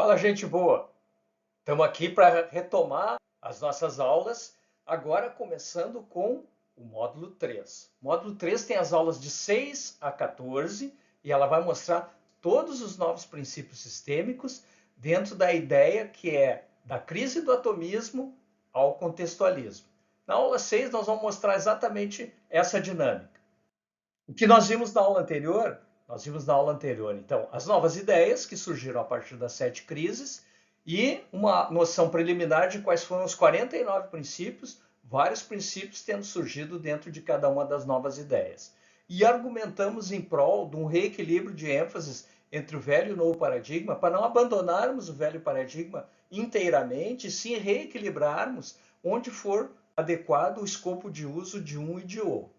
Fala, gente boa! Estamos aqui para retomar as nossas aulas, agora começando com o módulo 3. O módulo 3 tem as aulas de 6 a 14 e ela vai mostrar todos os novos princípios sistêmicos dentro da ideia que é da crise do atomismo ao contextualismo. Na aula 6 nós vamos mostrar exatamente essa dinâmica. O que nós vimos na aula anterior, então, as novas ideias que surgiram a partir das 7 crises e uma noção preliminar de quais foram os 49 princípios, vários princípios tendo surgido dentro de cada uma das novas ideias. E argumentamos em prol de um reequilíbrio de ênfases entre o velho e o novo paradigma, para não abandonarmos o velho paradigma inteiramente, e sim reequilibrarmos onde for adequado o escopo de uso de um e de outro.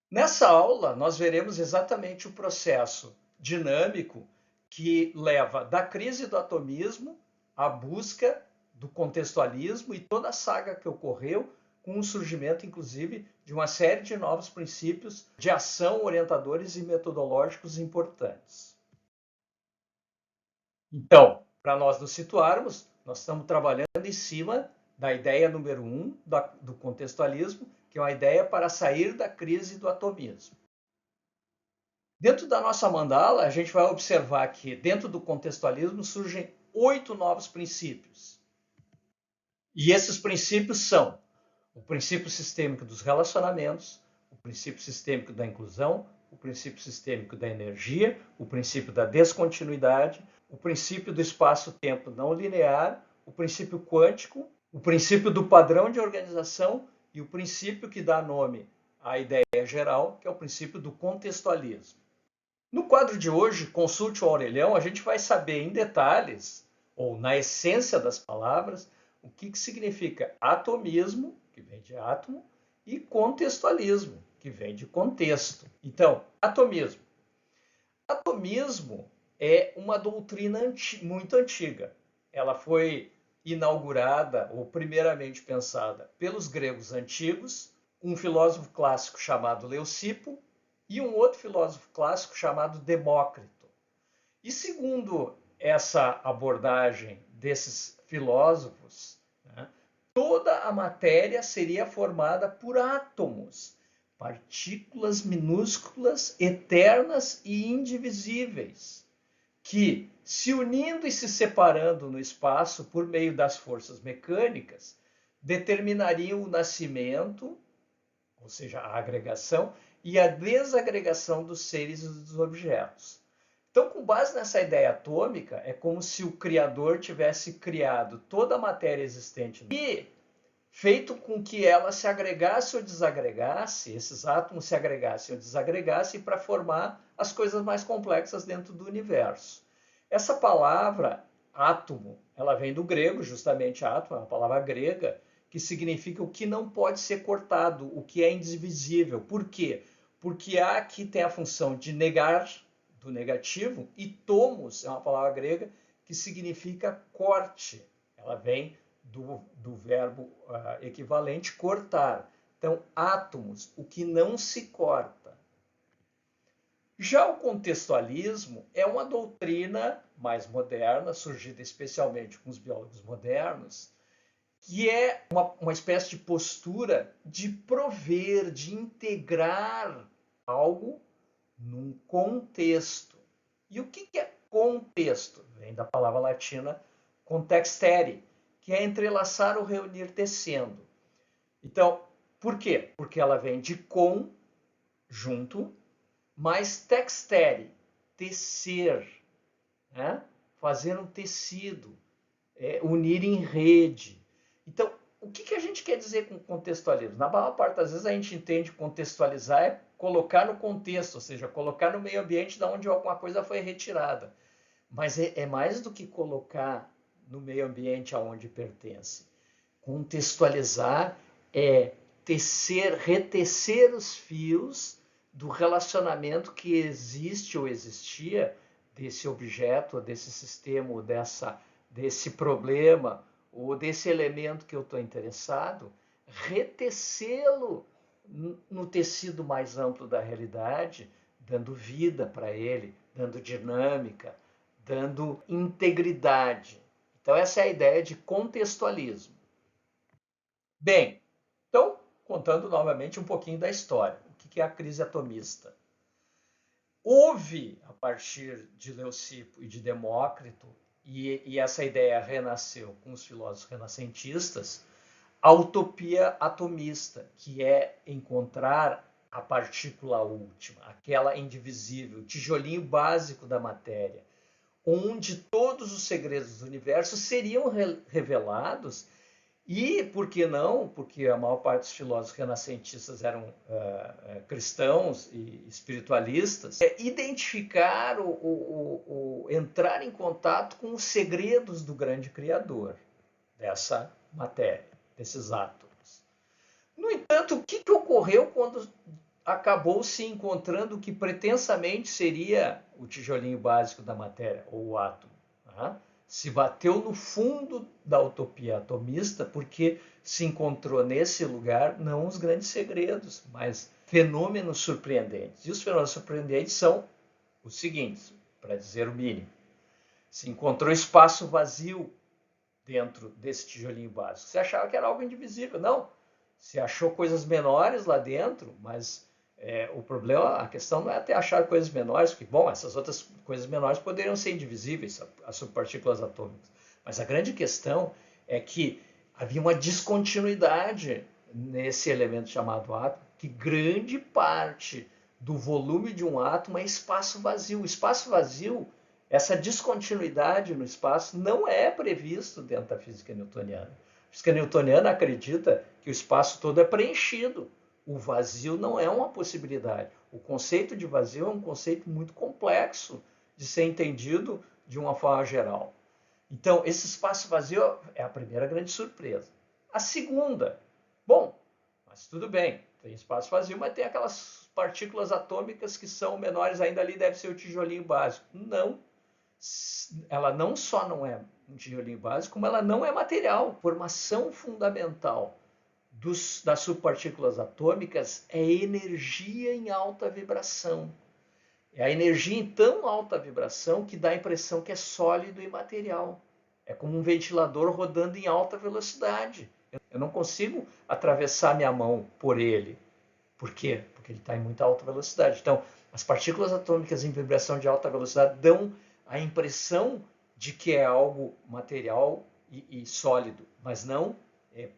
Nessa aula, nós veremos exatamente o processo dinâmico que leva da crise do atomismo à busca do contextualismo e toda a saga que ocorreu com o surgimento, inclusive, de uma série de novos princípios de ação, orientadores e metodológicos importantes. Então, para nós nos situarmos, nós estamos trabalhando em cima da ideia número 1 do contextualismo, que é uma ideia para sair da crise do atomismo. Dentro da nossa mandala, a gente vai observar que dentro do contextualismo surgem 8 novos princípios. E esses princípios são o princípio sistêmico dos relacionamentos, o princípio sistêmico da inclusão, o princípio sistêmico da energia, o princípio da descontinuidade, o princípio do espaço-tempo não linear, o princípio quântico, o princípio do padrão de organização e o princípio que dá nome à ideia geral, que é o princípio do contextualismo. No quadro de hoje, Consulte o Aurelião, a gente vai saber em detalhes, ou na essência das palavras, o que significa atomismo, que vem de átomo, e contextualismo, que vem de contexto. Então, atomismo. Atomismo é uma doutrina muito antiga. Ela foi inaugurada, ou primeiramente pensada, pelos gregos antigos, um filósofo clássico chamado Leucipo e um outro filósofo clássico chamado Demócrito. E segundo essa abordagem desses filósofos, toda a matéria seria formada por átomos, partículas minúsculas, eternas e indivisíveis, que, se unindo e se separando no espaço por meio das forças mecânicas, determinariam o nascimento, ou seja, a agregação, e a desagregação dos seres e dos objetos. Então, com base nessa ideia atômica, é como se o Criador tivesse criado toda a matéria existente e feito com que ela se agregasse ou desagregasse, esses átomos se agregassem ou desagregassem para formar as coisas mais complexas dentro do universo. Essa palavra átomo, ela vem do grego, justamente átomo, é uma palavra grega, que significa o que não pode ser cortado, o que é indivisível. Por quê? Porque há aqui tem a função de negar, do negativo, e tomos é uma palavra grega que significa corte. Ela vem do verbo equivalente cortar. Então, átomos, o que não se corta. Já o contextualismo é uma doutrina mais moderna, surgida especialmente com os biólogos modernos, que é uma espécie de postura de prover, de integrar algo num contexto. E o que é contexto? Vem da palavra latina contextere, que é entrelaçar ou reunir tecendo. Então, por quê? Porque ela vem de com, junto, mais textere, tecer, né? Fazer um tecido, unir em rede. Então, o que a gente quer dizer com contextualismo? Na maior parte das vezes a gente entende contextualizar é colocar no contexto, ou seja, colocar no meio ambiente de onde alguma coisa foi retirada. Mas é mais do que colocar no meio ambiente aonde pertence. Contextualizar é tecer, retecer os fios do relacionamento que existe ou existia desse objeto, desse sistema, ou desse problema, ou desse elemento que eu estou interessado, retecê-lo no tecido mais amplo da realidade, dando vida para ele, dando dinâmica, dando integridade. Então, essa é a ideia de contextualismo. Bem, então, contando novamente um pouquinho da história. O que é a crise atomista? Houve, a partir de Leucipo e de Demócrito, e essa ideia renasceu com os filósofos renascentistas, a utopia atomista, que é encontrar a partícula última, aquela indivisível, o tijolinho básico da matéria, onde todos os segredos do universo seriam revelados. E por que não? Porque a maior parte dos filósofos renascentistas eram cristãos e espiritualistas. Identificar, entrar em contato com os segredos do grande Criador dessa matéria, desses átomos. No entanto, o que ocorreu quando acabou se encontrando o que pretensamente seria o tijolinho básico da matéria, ou o átomo? Se bateu no fundo da utopia atomista porque se encontrou nesse lugar não os grandes segredos, mas fenômenos surpreendentes. E os fenômenos surpreendentes são os seguintes, para dizer o mínimo. Se encontrou espaço vazio dentro desse tijolinho básico. Você achava que era algo indivisível. Não. Se achou coisas menores lá dentro, mas o problema, a questão não é até achar coisas menores, porque, bom, essas outras coisas menores poderiam ser indivisíveis, as subpartículas atômicas. Mas a grande questão é que havia uma descontinuidade nesse elemento chamado átomo, que grande parte do volume de um átomo é espaço vazio. O espaço vazio, essa descontinuidade no espaço, não é previsto dentro da física newtoniana. A física newtoniana acredita que o espaço todo é preenchido. O vazio não é uma possibilidade. O conceito de vazio é um conceito muito complexo de ser entendido de uma forma geral. Então, esse espaço vazio é a primeira grande surpresa. A segunda, bom, mas tudo bem, tem espaço vazio, mas tem aquelas partículas atômicas que são menores ainda ali, deve ser o tijolinho básico. Não, ela não só não é um tijolinho básico, como ela não é material. Formação fundamental das subpartículas atômicas é energia em alta vibração. É a energia em tão alta vibração que dá a impressão que é sólido e material. É como um ventilador rodando em alta velocidade. Eu não consigo atravessar minha mão por ele. Por quê? Porque ele está em muita alta velocidade. Então, as partículas atômicas em vibração de alta velocidade dão a impressão de que é algo material e sólido, mas não é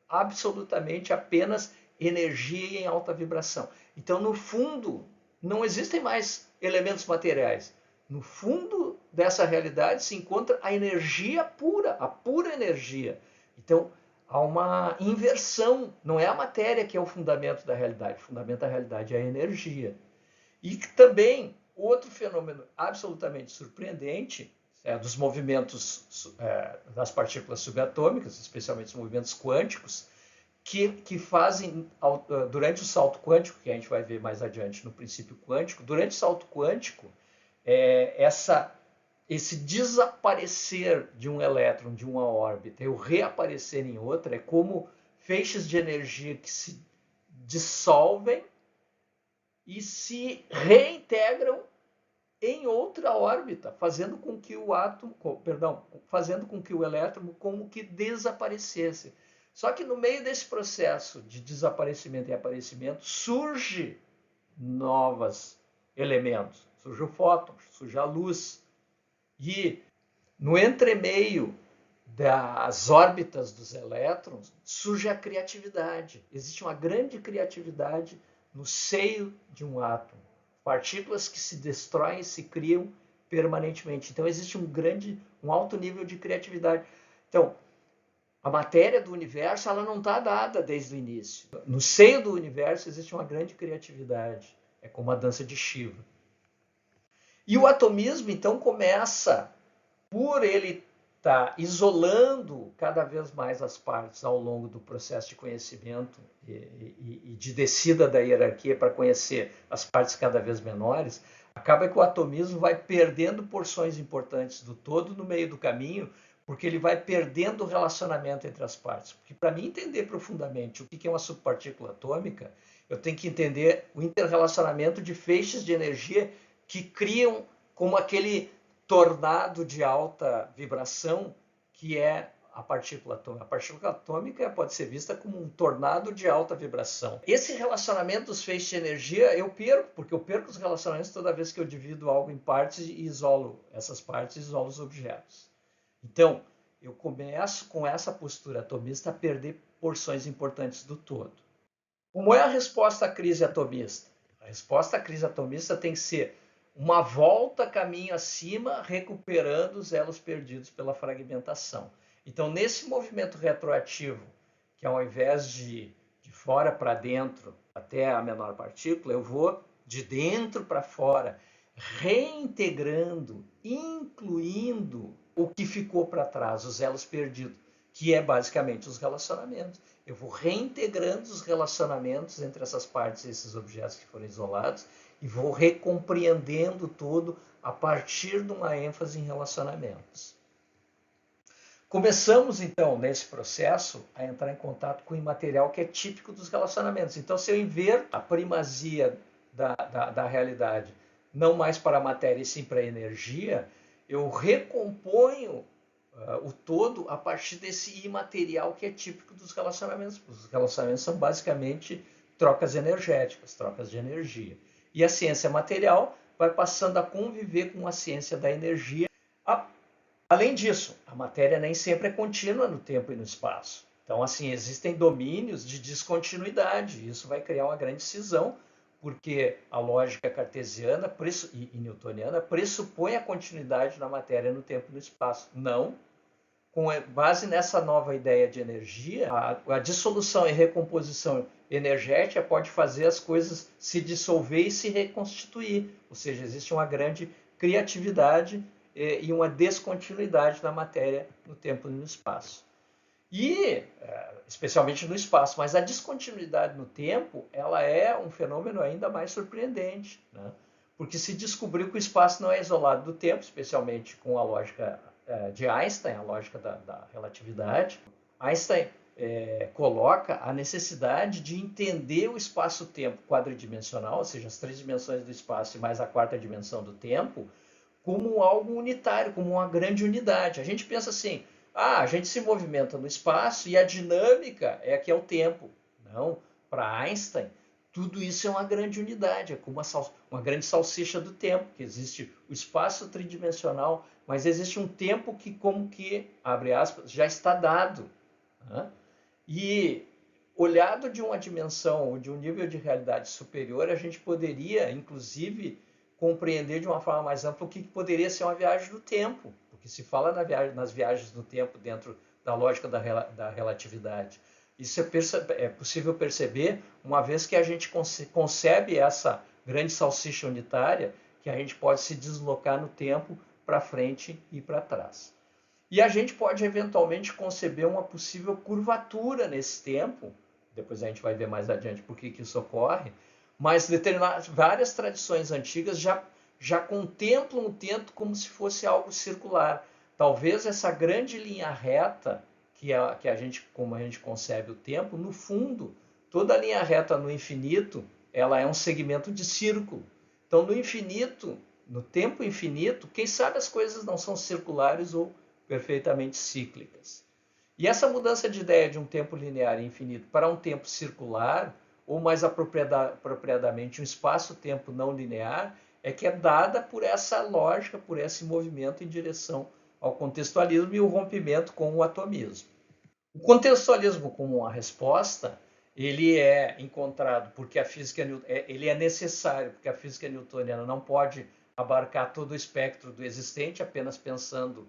absolutamente apenas energia em alta vibração. Então, no fundo, não existem mais elementos materiais. No fundo dessa realidade se encontra a energia pura, a pura energia. Então, há uma inversão. Não é a matéria que é o fundamento da realidade. O fundamento da realidade é a energia. E também, outro fenômeno absolutamente surpreendente dos movimentos das partículas subatômicas, especialmente os movimentos quânticos, que fazem, durante o salto quântico, que a gente vai ver mais adiante no princípio quântico, durante o salto quântico, esse desaparecer de um elétron de uma órbita e o reaparecer em outra é como feixes de energia que se dissolvem e se reintegram em outra órbita, fazendo com que fazendo com que o elétron como que desaparecesse. Só que no meio desse processo de desaparecimento e aparecimento surge novos elementos, surge o fóton, surge a luz. E no entremeio das órbitas dos elétrons surge a criatividade. Existe uma grande criatividade no seio de um átomo. Partículas que se destroem e se criam permanentemente. Então existe um alto nível de criatividade. Então, a matéria do universo ela não está dada desde o início. No seio do universo existe uma grande criatividade. É como a dança de Shiva. E o atomismo, então, começa por ele estar isolando cada vez mais as partes ao longo do processo de conhecimento e de descida da hierarquia para conhecer as partes cada vez menores, acaba que o atomismo vai perdendo porções importantes do todo no meio do caminho, porque ele vai perdendo o relacionamento entre as partes. Porque para mim entender profundamente o que é uma subpartícula atômica, eu tenho que entender o interrelacionamento de feixes de energia que criam como aquele tornado de alta vibração que é a partícula atômica. A partícula atômica pode ser vista como um tornado de alta vibração. Esse relacionamento dos feixes de energia eu perco, porque eu perco os relacionamentos toda vez que eu divido algo em partes e isolo essas partes e isolo os objetos. Então, eu começo com essa postura atomista a perder porções importantes do todo. Como é a resposta à crise atomista? A resposta à crise atomista tem que ser uma volta caminho acima, recuperando os elos perdidos pela fragmentação. Então, nesse movimento retroativo, que ao invés de fora para dentro, até a menor partícula, eu vou de dentro para fora, reintegrando, incluindo o que ficou para trás, os elos perdidos, que é basicamente os relacionamentos. Eu vou reintegrando os relacionamentos entre essas partes e esses objetos que foram isolados e vou recompreendendo tudo a partir de uma ênfase em relacionamentos. Começamos, então, nesse processo, a entrar em contato com o imaterial que é típico dos relacionamentos. Então, se eu inverto a primazia da realidade, não mais para a matéria e sim para a energia, eu recomponho o todo a partir desse imaterial que é típico dos relacionamentos. Os relacionamentos são basicamente trocas energéticas, trocas de energia. E a ciência material vai passando a conviver com a ciência da energia. Além disso, a matéria nem sempre é contínua no tempo e no espaço. Então, assim, existem domínios de descontinuidade. Isso vai criar uma grande cisão, porque a lógica cartesiana e newtoniana pressupõe a continuidade da matéria no tempo e no espaço. Não. Com base nessa nova ideia de energia, a dissolução e recomposição energética pode fazer as coisas se dissolver e se reconstituir. Ou seja, existe uma grande criatividade e uma descontinuidade da matéria no tempo e no espaço. E, especialmente no espaço, mas a descontinuidade no tempo, ela é um fenômeno ainda mais surpreendente, né? Porque se descobriu que o espaço não é isolado do tempo, especialmente com a lógica de Einstein, a lógica da relatividade. Einstein coloca a necessidade de entender o espaço-tempo quadridimensional, ou seja, as 3 dimensões do espaço e mais a 4ª dimensão do tempo, como algo unitário, como uma grande unidade. A gente pensa assim, a gente se movimenta no espaço e a dinâmica é que é o tempo. Não, para Einstein, tudo isso é uma grande unidade, é como uma grande salsicha do tempo, que existe o espaço tridimensional, mas existe um tempo que, como que, abre aspas, já está dado. Né? E olhado de uma dimensão ou de um nível de realidade superior, a gente poderia, inclusive, compreender de uma forma mais ampla o que poderia ser uma viagem do tempo, porque se fala nas viagens do tempo dentro da lógica da relatividade. Isso é possível perceber uma vez que a gente concebe essa grande salsicha unitária, que a gente pode se deslocar no tempo para frente e para trás. E a gente pode eventualmente conceber uma possível curvatura nesse tempo, depois a gente vai ver mais adiante por que isso ocorre, mas várias tradições antigas já contemplam o tempo como se fosse algo circular. Talvez essa grande linha reta, como a gente concebe o tempo, no fundo, toda linha reta no infinito, ela é um segmento de círculo. Então, no infinito, no tempo infinito, quem sabe as coisas não são circulares ou perfeitamente cíclicas. E essa mudança de ideia de um tempo linear e infinito para um tempo circular, ou mais apropriadamente um espaço-tempo não linear, é que é dada por essa lógica, por esse movimento em direção ao contextualismo e o rompimento com o atomismo. O contextualismo como uma resposta, ele é encontrado porque a física ele é necessário, porque a física newtoniana não pode abarcar todo o espectro do existente, apenas pensando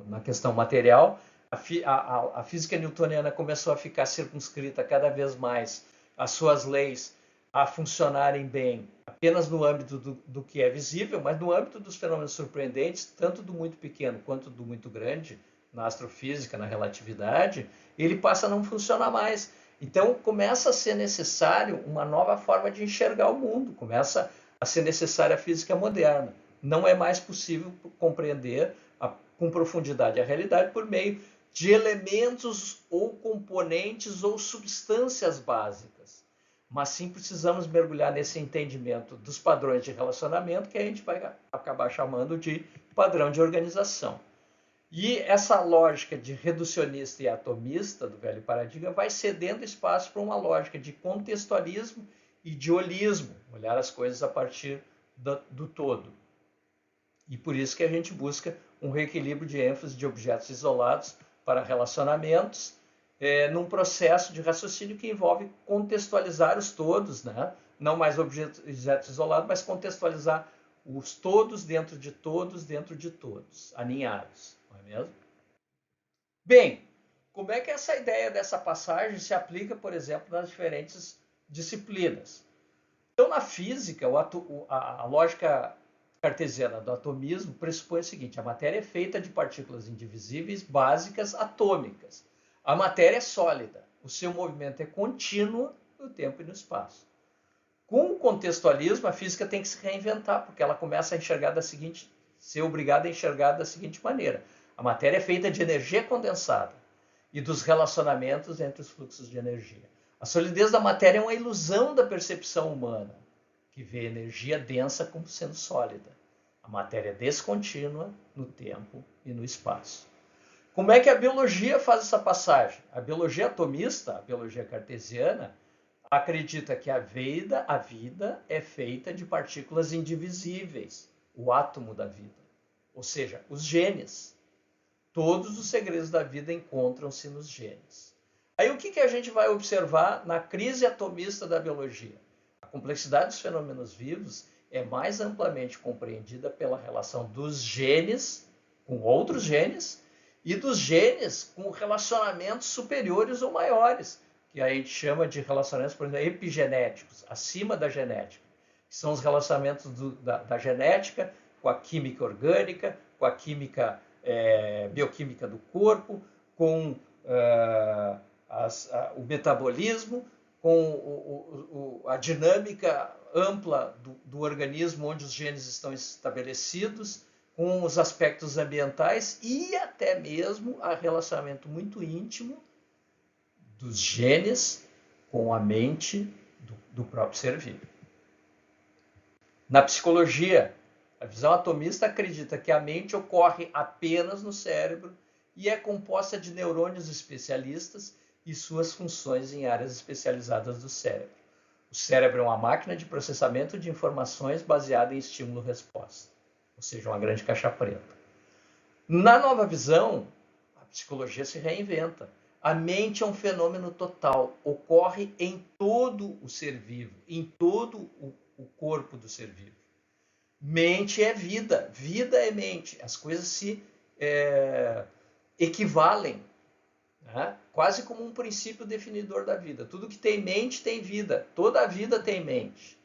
na questão material. A física newtoniana começou a ficar circunscrita cada vez mais as suas leis a funcionarem bem apenas no âmbito do que é visível, mas no âmbito dos fenômenos surpreendentes, tanto do muito pequeno quanto do muito grande, na astrofísica, na relatividade, ele passa a não funcionar mais. Então começa a ser necessário uma nova forma de enxergar o mundo, começa a ser necessária a física moderna. Não é mais possível compreender com profundidade a realidade por meio de elementos ou componentes ou substâncias básicas. mas sim precisamos mergulhar nesse entendimento dos padrões de relacionamento que a gente vai acabar chamando de padrão de organização. E essa lógica de reducionista e atomista do velho paradigma vai cedendo espaço para uma lógica de contextualismo e de holismo, olhar as coisas a partir do todo. E por isso que a gente busca um reequilíbrio de ênfase de objetos isolados para relacionamentos, num processo de raciocínio que envolve contextualizar os todos, né? Não mais objetos isolados, mas contextualizar os todos, dentro de todos, alinhados, não é mesmo? Bem, como é que essa ideia dessa passagem se aplica, por exemplo, nas diferentes disciplinas? Então, na física, a lógica cartesiana do atomismo pressupõe o seguinte: a matéria é feita de partículas indivisíveis básicas atômicas. A matéria é sólida, o seu movimento é contínuo no tempo e no espaço. Com o contextualismo, a física tem que se reinventar, porque ela começa a enxergar ser obrigada a enxergar da seguinte maneira: a matéria é feita de energia condensada e dos relacionamentos entre os fluxos de energia. A solidez da matéria é uma ilusão da percepção humana, que vê a energia densa como sendo sólida. A matéria é descontínua no tempo e no espaço. Como é que a biologia faz essa passagem? A biologia atomista, a biologia cartesiana, acredita que a vida é feita de partículas indivisíveis, o átomo da vida, ou seja, os genes. Todos os segredos da vida encontram-se nos genes. Aí o que a gente vai observar na crise atomista da biologia? A complexidade dos fenômenos vivos é mais amplamente compreendida pela relação dos genes com outros genes e dos genes com relacionamentos superiores ou maiores, que a gente chama de relacionamentos, por exemplo, epigenéticos, acima da genética, que são os relacionamentos da genética com a química orgânica, com a química bioquímica do corpo, com o metabolismo, com a dinâmica ampla do organismo onde os genes estão estabelecidos, com os aspectos ambientais e até mesmo a relacionamento muito íntimo dos genes com a mente do próprio ser vivo. Na psicologia, a visão atomista acredita que a mente ocorre apenas no cérebro e é composta de neurônios especialistas e suas funções em áreas especializadas do cérebro. O cérebro é uma máquina de processamento de informações baseada em estímulo-resposta, ou seja, uma grande caixa preta. Na nova visão, a psicologia se reinventa. A mente é um fenômeno total, ocorre em todo o ser vivo, em todo o corpo do ser vivo. Mente é vida, vida é mente. As coisas se equivalem, né? Quase como um princípio definidor da vida. Tudo que tem mente tem vida, toda a vida tem mente.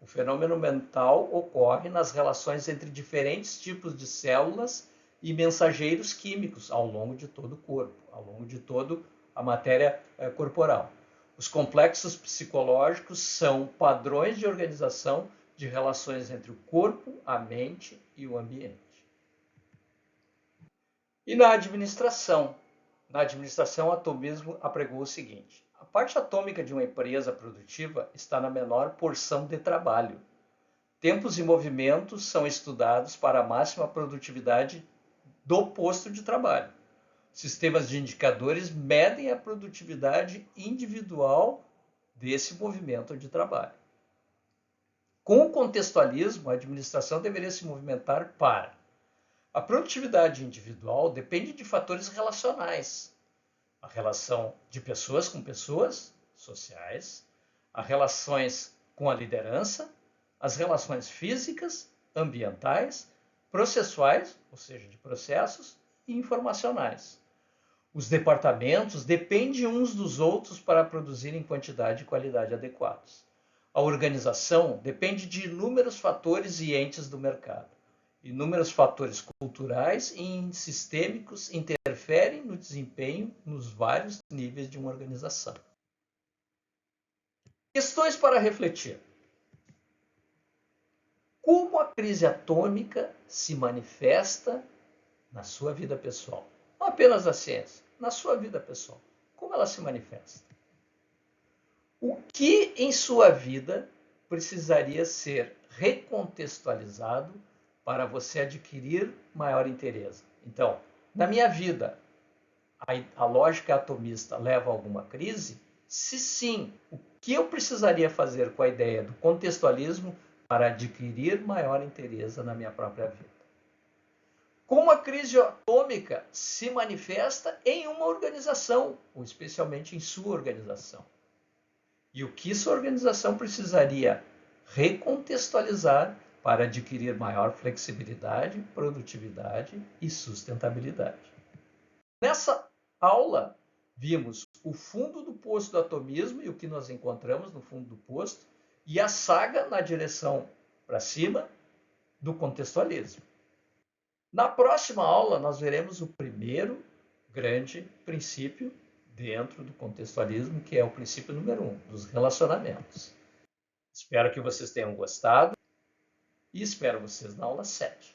O fenômeno mental ocorre nas relações entre diferentes tipos de células e mensageiros químicos ao longo de todo o corpo, ao longo de toda a matéria corporal. Os complexos psicológicos são padrões de organização de relações entre o corpo, a mente e o ambiente. E na administração? Na administração, o atomismo apregou o seguinte: a parte atômica de uma empresa produtiva está na menor porção de trabalho. Tempos e movimentos são estudados para a máxima produtividade do posto de trabalho. Sistemas de indicadores medem a produtividade individual desse movimento de trabalho. Com o contextualismo, a administração deveria se movimentar para: a produtividade individual depende de fatores relacionais, a relação de pessoas com pessoas, sociais, as relações com a liderança, as relações físicas, ambientais, processuais, ou seja, de processos, e informacionais. Os departamentos dependem uns dos outros para produzirem quantidade e qualidade adequados. A organização depende de inúmeros fatores e entes do mercado. Inúmeros fatores culturais e sistêmicos interferem no desempenho nos vários níveis de uma organização. Questões para refletir. Como a crise atômica se manifesta na sua vida pessoal? Não apenas na ciência, na sua vida pessoal. Como ela se manifesta? O que em sua vida precisaria ser recontextualizado para você adquirir maior interesse. Então, na minha vida, a lógica atomista leva a alguma crise? Se sim, o que eu precisaria fazer com a ideia do contextualismo para adquirir maior interesse na minha própria vida? Como a crise atômica se manifesta em uma organização, ou especialmente em sua organização? E o que sua organização precisaria recontextualizar para adquirir maior flexibilidade, produtividade e sustentabilidade? Nessa aula, vimos o fundo do poço do atomismo e o que nós encontramos no fundo do poço, e a saga na direção para cima do contextualismo. Na próxima aula, nós veremos o primeiro grande princípio dentro do contextualismo, que é o princípio número 1, dos relacionamentos. Espero que vocês tenham gostado e espero vocês na aula 7.